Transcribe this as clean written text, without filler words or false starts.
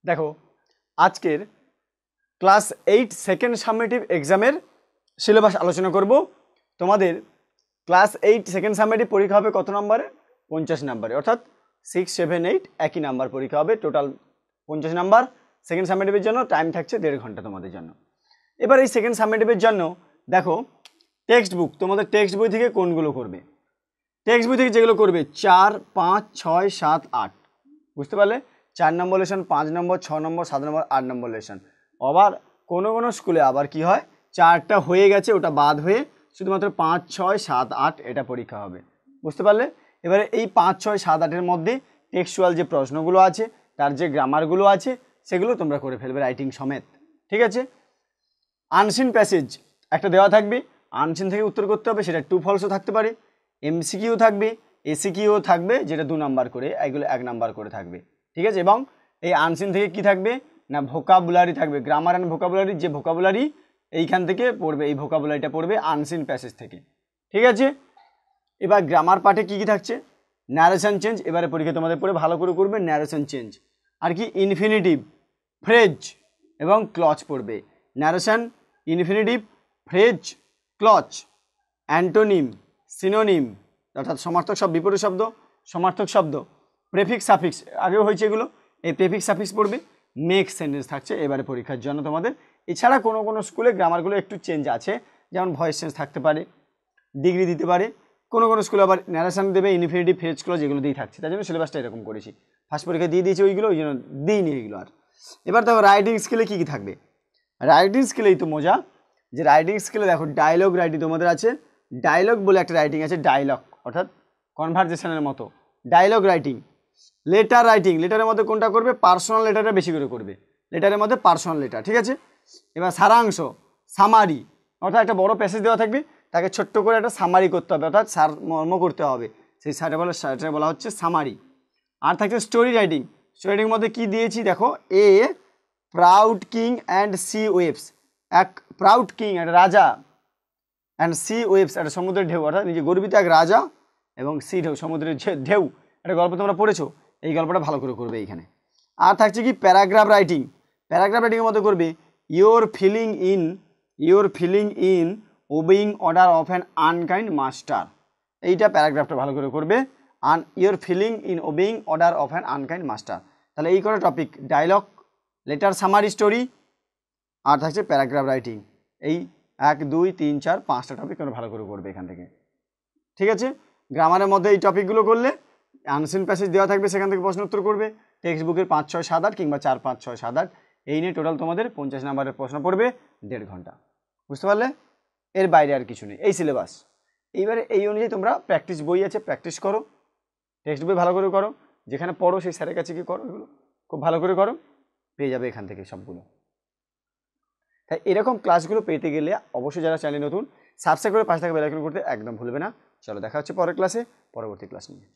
দেখো আজকের class 8 second summative এক্সামের সিলেবাস আলোচনা করব। তোমাদের ক্লাস 8 সেকেন্ড সামেটিভ পরীক্ষা হবে কত নম্বরে? 50 নম্বরে, অর্থাৎ 6, 7, 8 একই নাম্বার পরীক্ষা হবে, টোটাল 50 নাম্বার। সেকেন্ড সামেটিভের জন্য টাইম থাকছে 1.5 ঘন্টা তোমাদের জন্য। এবার এই সেকেন্ড সামেটিভের জন্য দেখো টেক্সট বুক, তোমাদের টেক্সট বই থেকে কোনগুলো করবে? টেক্সট বই থেকে যেগুলো করবে 4, 5, 6, 7, 8, বুঝতে পারলে? 4 নম্বর লেসন, 5 নম্বর, 6 নম্বর, 7 নম্বর, 8 নম্বর লেসন। আবার কোনো কোনো স্কুলে আবার কি হয়, 4টা হয়ে গেছে, ওটা বাদ হয়ে শুধুমাত্র 5, 6, 7, 8 এটা পরীক্ষা হবে, বুঝতে পারলে? এবারে এই 5, 6, 7, 8-এর মধ্যে টেক্সচুয়াল যে প্রশ্নগুলো আছে, তার যে গ্রামারগুলো আছে, সেগুলো তোমরা করে ফেলবে রাইটিং সমেত, ঠিক আছে? আনসিন প্যাসেজ একটা দেওয়া থাকবে, আনসিন থেকে উত্তর করতে হবে, সেটা ট্রু ফলসও থাকতে পারে। এমসিকিউ থাকবে, এসিকিউ থাকবে, যেটা 2 নাম্বার করে, এগুলো 1 নাম্বার করে থাকবে, ঠিক আছে? এবং এই আনসিন থেকে কি থাকবে না, ভোকাবুলারি থাকবে, গ্রামার অ্যান্ড ভোকাবুলারি। যে ভোকাবুলারি এইখান থেকে পড়বে, এই ভোকাবুলারিটা পড়বে আনসিন প্যাসেজ থেকে, ঠিক আছে? এবার গ্রামার পার্টে কি কি থাকছে? ন্যারেশন চেঞ্জ, এবারে পরীক্ষা তোমাদের পড়ে ভালো করে করবে ন্যারেশন চেঞ্জ। আর কি ইনফিনিটিভ, ফ্রেজ এবং ক্লচ পড়বে। Narration, infinitive, phrase, clause, antonym, synonym অর্থাৎ সমার্থক শব্দ, বিপরীত শব্দ, সমার্থক শব্দ, প্রেফিক্স সাফিক্স আগেও হয়েছে এগুলো, এই প্রেফিক্স সাফিক্স পড়বে। মেক সেন্টেন্স থাকছে এবারে পরীক্ষার জন্য তোমাদের। এছাড়া কোনো কোনো স্কুলে গ্রামারগুলো একটু চেঞ্জ আছে, যেমন ভয়েস চেঞ্জ থাকতে পারে, ডিগ্রি দিতে পারে। কোনো কোনো স্কুলে আবার ন্যারেশন দেবে, ইনফিনিটিভ, ফ্রেজ, ক্লজ এগুলো দিয়ে থাকছে, তাই জন্য সিলেবাসটা এরকম করেছি। ফার্স্ট পরীক্ষা দিয়ে দিয়েছি ওইগুলো, ওই জন্য দিইনি এগুলো আর। এবার দেখো রাইটিং স্কিলে কী কী থাকবে। রাইটিং স্কিলেই তো মজা, যে রাইটিং স্কিলে দেখো ডায়লগ রাইটিং তোমাদের আছে। ডায়লগ বলে একটা রাইটিং আছে, ডায়লগ অর্থাৎ কনভারসেশনের মতো ডায়লগ রাইটিং। লেটার রাইটিং, লেটারের মধ্যে কোনটা করবে? পার্সোনাল লেটারটা বেশি করে করবে, লেটারের মধ্যে পার্সোনাল লেটার, ঠিক আছে? এবার সারাংশ, সামারি, অর্থাৎ একটা বড় প্যাসেজ দেওয়া থাকবে, তাকে ছোট্ট করে একটা সামারি করতে হবে, অর্থাৎ সারমর্ম করতে হবে, সেই সারটা বলা হচ্ছে সামারি। আর থাকছে স্টোরি রাইটিং। স্টোরি রাইটিংয়ের মধ্যে কী দিয়েছি দেখো, a proud king and sea waves, এক প্রাউড কিং একটা রাজা, অ্যান্ড সি ওয়েভস একটা সমুদ্রের ঢেউ, অর্থাৎ নিজে গর্বিত এক রাজা এবং সি ঢেউ, সমুদ্রের ঢেউ, একটা গল্প তোমরা পড়েছো, এই গল্পটা ভালো করে করবে এইখানে। আর থাকছে কি প্যারাগ্রাফ রাইটিং। প্যারাগ্রাফ রাইটিংয়ের মধ্যে করবে your feeling in obeying order of an unkind master, এইটা প্যারাগ্রাফটা ভালো করে করবে। Your feeling in obeying order of an unkind master. তাহলে এই করে topic dialogue, letter, summary, story, আর থাকছে প্যারাগ্রাফ রাইটিং। এই 1, 2, 3, 4, 5টা টপিক তোমরা ভালো করে করবে এখান থেকে, ঠিক আছে? গ্রামারের মধ্যে এই টপিকগুলো করলে আনসিন প্যাসেজ দেওয়া থাকবে, সেখান থেকে প্রশ্ন উত্তর করবে। টেক্সট বুকের 5, 6, 7, 8 কিংবা 4, 5, 6, 7, 8 এই নিয়ে টোটাল তোমাদের 50 নাম্বারের প্রশ্ন পড়বে 1.5 ঘন্টা, বুঝতে পারলে? এর বাইরে আর কিছু নেই এই সিলেবাস। এইবারে এই অনুযায়ী তোমরা প্র্যাকটিস বই আছে, প্র্যাকটিস করো, টেক্সট বই ভালো করে করো, যেখানে পড়ো সেই স্যারের কাছে কি করো, এগুলো খুব ভালো করে করো, পেয়ে যাবে এখান থেকে সবগুলো। তাই এরকম ক্লাসগুলো পেতে গেলে অবশ্যই যারা চ্যানেল নতুন সাবস্ক্রাইব করে পাশে থাকা বেল আইকন করতে একদম ভুলবে না। চলো দেখা হচ্ছে পরের ক্লাসে, পরবর্তী ক্লাস নিয়ে।